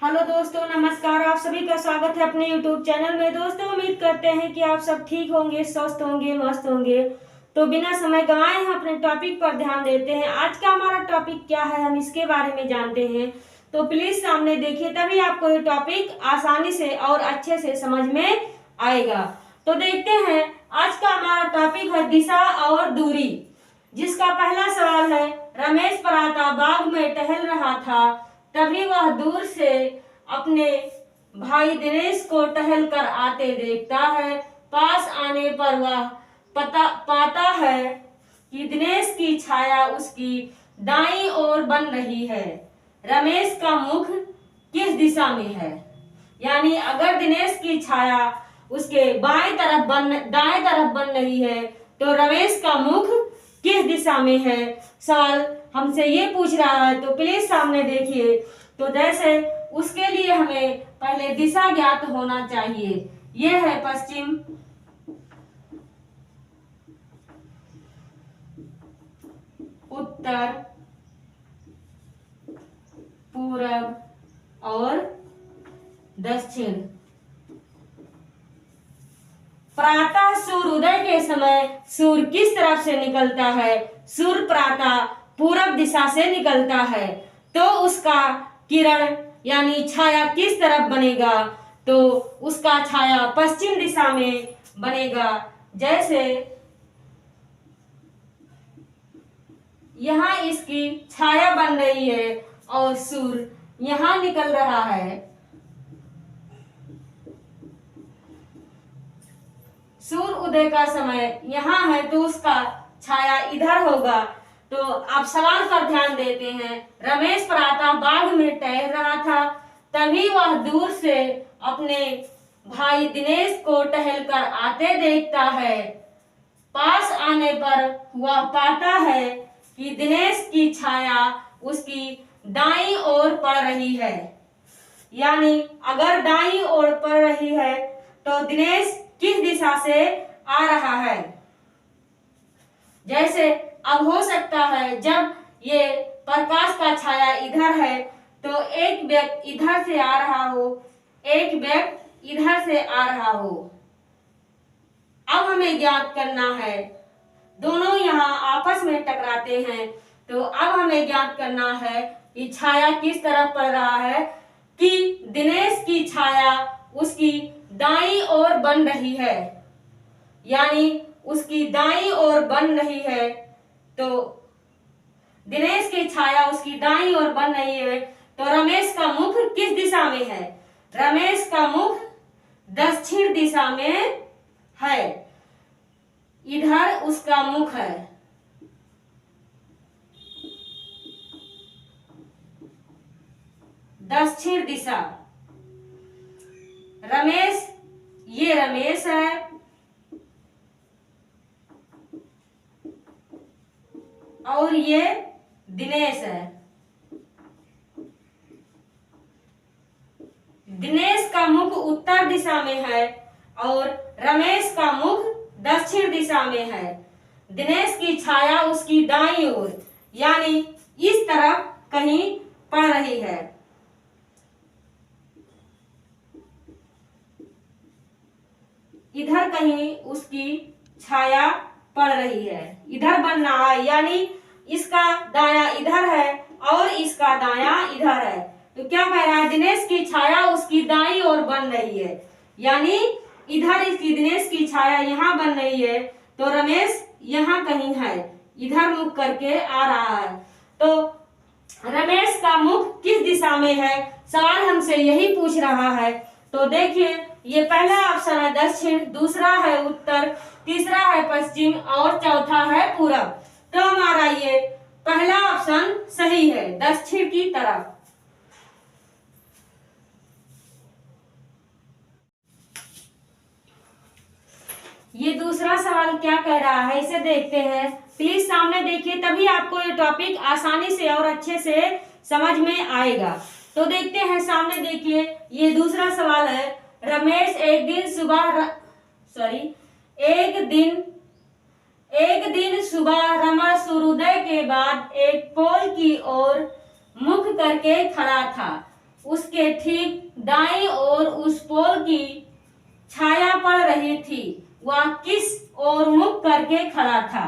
Hello दोस्तों, नमस्कार। आप सभी का स्वागत है अपने YouTube चैनल में। दोस्तों, उम्मीद करते हैं कि आप सब ठीक होंगे, स्वस्थ होंगे, मस्त होंगे। तो बिना समय गंवाए हम अपने टॉपिक पर ध्यान देते हैं। आज का हमारा टॉपिक क्या है, हम इसके बारे में जानते हैं। तो प्लीज सामने देखिए, तभी आपको ये टॉपिक आसानी से और अच्छे से समझ में आएगा। तो देखते हैं, आज का हमारा टॉपिक है दिशा और दूरी, जिसका पहला सवाल है। रमेश पराता बाग में टहल रहा था, तभी वह दूर से अपने भाई दिनेश को टहल कर आते देखता है। पास आने पर वह पाता है कि दिनेश की छाया उसकी दाईं ओर बन रही है। रमेश का मुख किस दिशा में है? यानी अगर दिनेश की छाया उसके दाएं तरफ बन रही है तो रमेश का मुख किस दिशा में है? सवाल हमसे ये पूछ रहा है। तो प्लीज सामने देखिए। तो जैसे उसके लिए हमें पहले दिशा ज्ञात होना चाहिए। यह है पश्चिम, उत्तर, पूरब और दक्षिण। प्रातः सूर्योदय के समय सूर्य किस तरफ से निकलता है? सूर्य प्रातः पूरब दिशा से निकलता है। तो उसका किरण यानी छाया किस तरफ बनेगा? तो उसका छाया पश्चिम दिशा में बनेगा। जैसे यहाँ इसकी छाया बन रही है और सूर्य यहाँ निकल रहा है। सूर्य उदय का समय यहाँ है तो उसका छाया इधर होगा। तो आप सवाल पर ध्यान देते हैं। रमेश प्रातः बाग में टहल रहा था, तभी वह दूर से अपने भाई दिनेश को टहल कर आते देखता है। पास आने पर वह पाता है कि दिनेश की छाया उसकी दाईं ओर पड़ रही है। यानी अगर दाईं ओर पड़ रही है तो दिनेश किस दिशा से आ रहा है? जैसे अब हो सकता है जब ये प्रकाश का छाया इधर है तो एक व्यक्ति इधर से आ रहा हो, एक व्यक्ति इधर से आ रहा हो। अब हमें ज्ञात करना है, दोनों यहाँ आपस में टकराते हैं। तो अब हमें ज्ञात करना है कि छाया किस तरफ पड़ रहा है, कि दिनेश की छाया उसकी दाईं ओर बन रही है। यानी उसकी दाईं ओर बन रही है। तो दिनेश की छाया उसकी दाईं ओर बन रही है तो रमेश का मुख किस दिशा में है? रमेश का मुख दक्षिण दिशा में है। इधर उसका मुख है। दक्षिण दिशा। रमेश, ये रमेश है और ये दिनेश है। दिनेश का मुख उत्तर दिशा में है और रमेश का मुख दक्षिण दिशा में है। दिनेश की छाया उसकी दाईं ओर यानी इस तरफ कहीं पड़ रही है। इधर कहीं उसकी छाया पड़ रही है, इधर बन रहा है। यानी इसका दाया इधर है और इसका दाया इधर है। तो क्या कह रहा है? दिनेश की छाया उसकी दाईं ओर बन रही है। यानी इधर इसकी दिनेश की छाया यहाँ बन रही है तो रमेश यहाँ कहीं है, इधर मुख करके आ रहा है। तो रमेश का मुख किस दिशा में है? सवाल हमसे यही पूछ रहा है। तो देखिए, ये पहला ऑप्शन है दक्षिण, दूसरा है उत्तर, तीसरा है पश्चिम और चौथा है पूरब। तो हमारा ये पहला ऑप्शन सही है, दक्षिण की तरफ। ये दूसरा सवाल क्या कह रहा है, इसे देखते हैं। प्लीज सामने देखिए, तभी आपको ये टॉपिक आसानी से और अच्छे से समझ में आएगा। तो देखते हैं, सामने देखिए। ये दूसरा सवाल है। रमेश एक दिन सुबह रमण सूर्योदय के बाद एक पोल की ओर मुख करके खड़ा था। उसके ठीक दाईं ओर उस पोल की छाया पड़ रही थी, वह किस ओर मुख करके खड़ा था?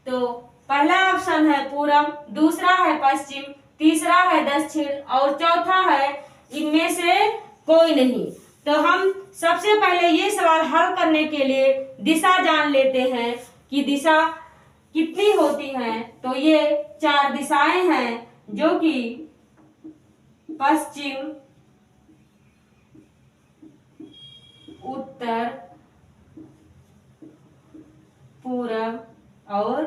तो पहला ऑप्शन है पूरब, दूसरा है पश्चिम, तीसरा है दक्षिण और चौथा है इनमें से कोई नहीं। तो हम सबसे पहले ये सवाल हल करने के लिए दिशा जान लेते हैं कि दिशा कितनी होती हैं। तो ये 4 दिशाएं हैं जो कि पश्चिम, उत्तर, पूरब और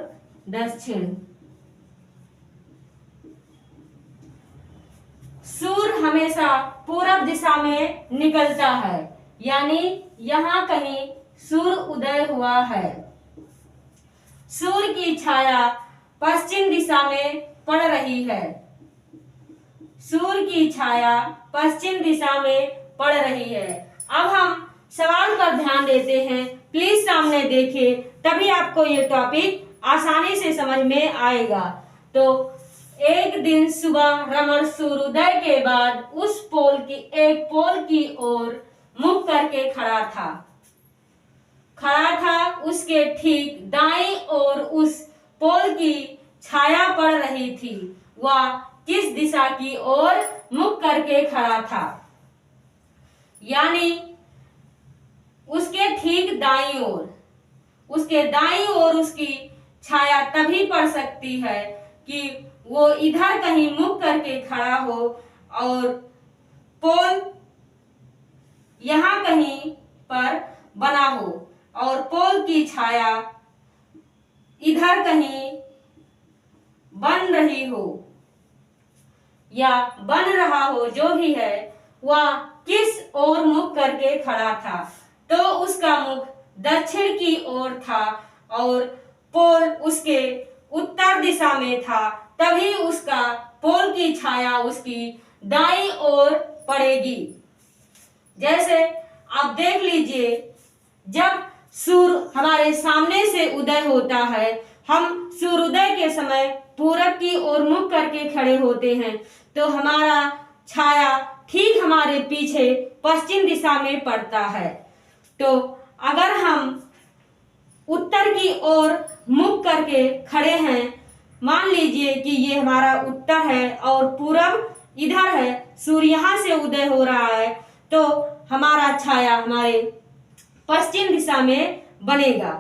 दक्षिण। सूर्य हमेशा पूरब दिशा में निकलता है, यानी यहाँ कहीं सूर्य उदय हुआ है। सूर्य की छाया पश्चिम दिशा में पड़ रही है। सूर्य की छाया पश्चिम दिशा में पड़ रही है। अब हम सवाल पर ध्यान देते हैं, प्लीज सामने देखें, तभी आपको ये टॉपिक आसानी से समझ में आएगा। तो एक दिन सुबह रमण सूर्योदय के बाद उस एक पोल की ओर मुख करके खड़ा था। उसके ठीक दाईं ओर उस पोल की छाया पड़ रही थी। वह किस दिशा की ओर मुख करके खड़ा था? यानी उसके ठीक दाईं ओर उसकी छाया तभी पड़ सकती है कि वो इधर कहीं मुख करके खड़ा हो और पोल यहाँ कहीं पर बना हो और पोल की छाया इधर कहीं बन रही हो या बन रहा हो, जो भी है, वह किस ओर मुख करके खड़ा था? तो उसका मुख दक्षिण की ओर था और पोल उसके उत्तर दिशा में था, तभी उसका पोल की छाया उसकी दाईं ओर पड़ेगी। जैसे आप देख लीजिए, जब सूर्य हमारे सामने से उदय होता है, हम सूर्योदय के समय पूरब की ओर मुख करके खड़े होते हैं, तो हमारा छाया ठीक हमारे पीछे पश्चिम दिशा में पड़ता है। तो अगर हम उत्तर की ओर मुख करके खड़े हैं, मान लीजिए कि ये हमारा उत्तर है और पूरब इधर है, सूर्य यहाँ से उदय हो रहा है, तो हमारा छाया हमारे पश्चिम दिशा में बनेगा।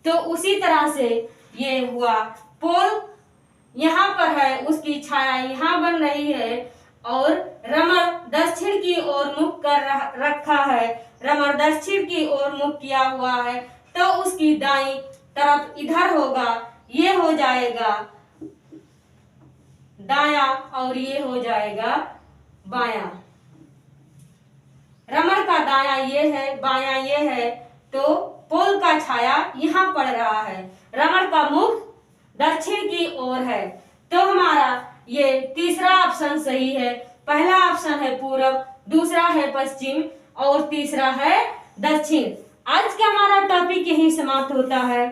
तो उसी तरह से ये हुआ, पोल यहाँ पर है, उसकी छाया यहाँ बन रही है और रमण दक्षिण की ओर मुख कर रखा है। रमण दक्षिण की ओर मुख किया हुआ है, तो उसकी दाईं तरफ इधर होगा, ये हो जाएगा दाया और ये हो जाएगा बाया। रमण का दाया ये है, बाया ये है, तो पोल का छाया यहाँ पड़ रहा है। रमण का मुख दक्षिण की ओर है, तो हमारा ये तीसरा ऑप्शन सही है। पहला ऑप्शन है पूरब, दूसरा है पश्चिम और तीसरा है दक्षिण। आज का हमारा टॉपिक यहीं समाप्त होता है।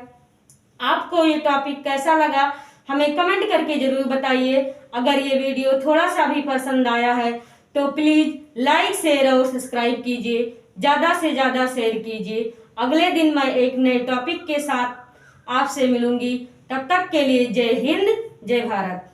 आपको ये टॉपिक कैसा लगा हमें कमेंट करके जरूर बताइए। अगर ये वीडियो थोड़ा सा भी पसंद आया है तो प्लीज लाइक, शेयर और सब्सक्राइब कीजिए, ज्यादा से ज्यादा शेयर कीजिए। अगले दिन मैं एक नए टॉपिक के साथ आपसे मिलूंगी। तब तक के लिए जय हिंद, जय भारत।